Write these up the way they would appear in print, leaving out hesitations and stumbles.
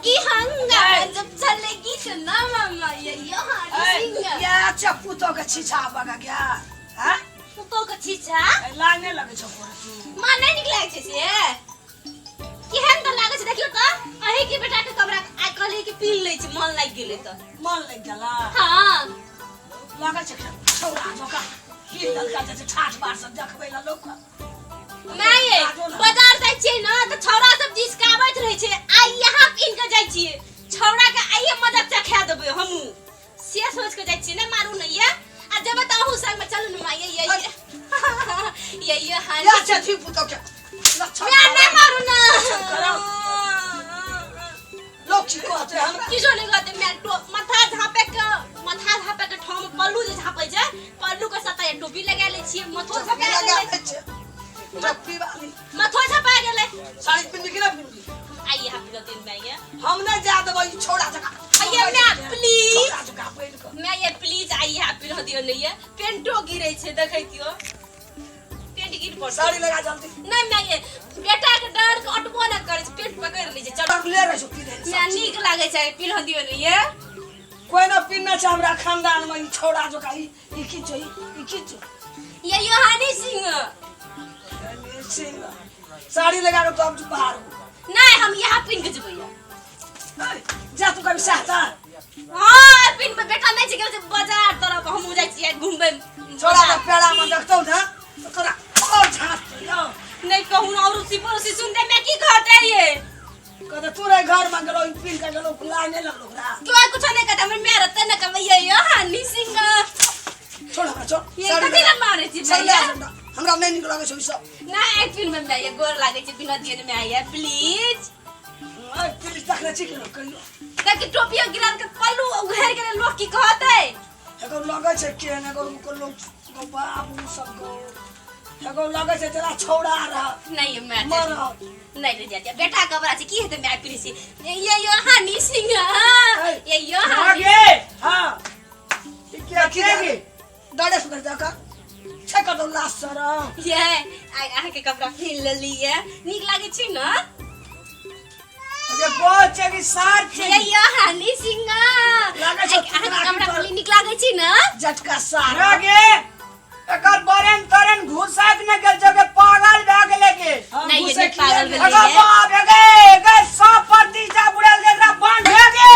की हंगामा जब चलेगी तो ना मामा ये ये चप्पू तो का छिछा बगा गया हां तो का छिछा लागने लगे छ मां नहीं निकले छै से केहन त लागे छै देखियो त अही के बेटा के कबरा आ कहले कि पी ले छै मन लाग गेले त मन लग गेला हां लागे छ छौरा जोका की ललका जे ठाठ बार सब देखबै ला लोक माये बाजार जाय छियै न त छौरा सब जिसकाबैत रहै छै आ यहां पिन के जाय छियै छौरा के आइए मदद चखा देबै हमहु से सोच के जाय छियै न मारू न ये आ जब त अहू संग में चलू न माये ये हां या छथि पुतो के मैं नहीं मारू ना लोग की कहते हम किछो नहीं कहते मैं माथा झापे के ठाम में पल्लू जे झापै छै पल्लू के सता टोपी लगा ले छियै मथो झपा गेलै टोपी वाली मथो झपा गेलै साड़ी पिन के ना पिन आइए हाथ के दिन में ये हम ना जा देबै छोड़ा जका आइए मैं प्लीज छोड़ा जका पहिन के मैं ये प्लीज आइए हाथ पिन दियो नहीं ये पेंटो गिरै छै देखै दियो पेंट गिर पर साड़ी लगा जल्दी नहीं मैं ये बेटा के डर के अटबो न करे छै पेट पकड़ लै छै चढ़ ले रे छुट्टी दे मैं नीक लागे छै पिन दियो नहीं ये कोई ना पिनना छै हमरा खानदान में छोड़ा जका ई की छै ये योहानी सिंह साड़ी लगा के तो अब बाहर हो नहीं हम यहाँ पिन के जबैया जा तू कभी सहता हां पिन पे बेटा नहीं छै गेल बाजार तरफ हम जाय छियै घुमबे छोड़ा के पेड़ा में देखतौ ना तो तोरा और झांक दियो नहीं कहूं और उसी पर उसी सुनते मैं की कहते ये कदे तोरे घर में गेलो पिन के गेलो लाने लगलो रा क्यों कुछ नहीं कहता मैं रहते न कमैया योहानी सिंह छोड़ हमरा छोड़ ये कथि ल मारे छी भैया हमरा नहीं निक लागे छै सब ना एक फिल्म में मैं ये गोर लागे छी बिना दिए में आया प्लीज पुलिस तकले छी के कहियो ताकि टोपिया गिरा के पल्लू घेर के लोग की कहते एगो लगे छै के ने एगो को लोग को बाबू सब को एगो लगे छै तेरा छौड़ा रहा नहीं मैं मर नहीं रे जाती बेटा कबरा छी की हेते मैं प्लीज ये योहानी सिंह ये योहानी आगे हां क्या किरेगी डरे सुधर जाका छका दो लास्ट सर ये आ के कपड़ा पहन लेली है नीक लागे छी न अरे बहुत चेगी सार छे ये योहानी सिंह लागे छै आ के कपड़ा पहन नीक लागे छी न झटका सार आगे एकर बरेन तरन घुसाक न गेल जगे पागल भ गेले के नहीं ये पागल भेल एकर है बाप गे 100% जा बुड़ल एकरा बांध भ गे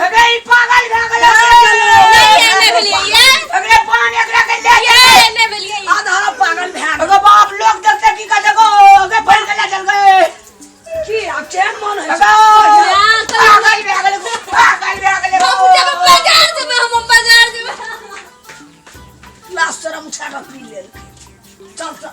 अगे ई पागल भ गेले नहीं ये नहीं भेलिए ये अगले पान एकरा के ले ये नहीं भेलिए आधा पागल भै एगो बाप लोग देखते की कर देखो अगे फल के ले चल गए की अब चैन मन है पागल भ गेले पागल भ गेले हम जब बाजार जेबे हम बाजार जेबे लास्ट सर मुछा का पी ले चल चल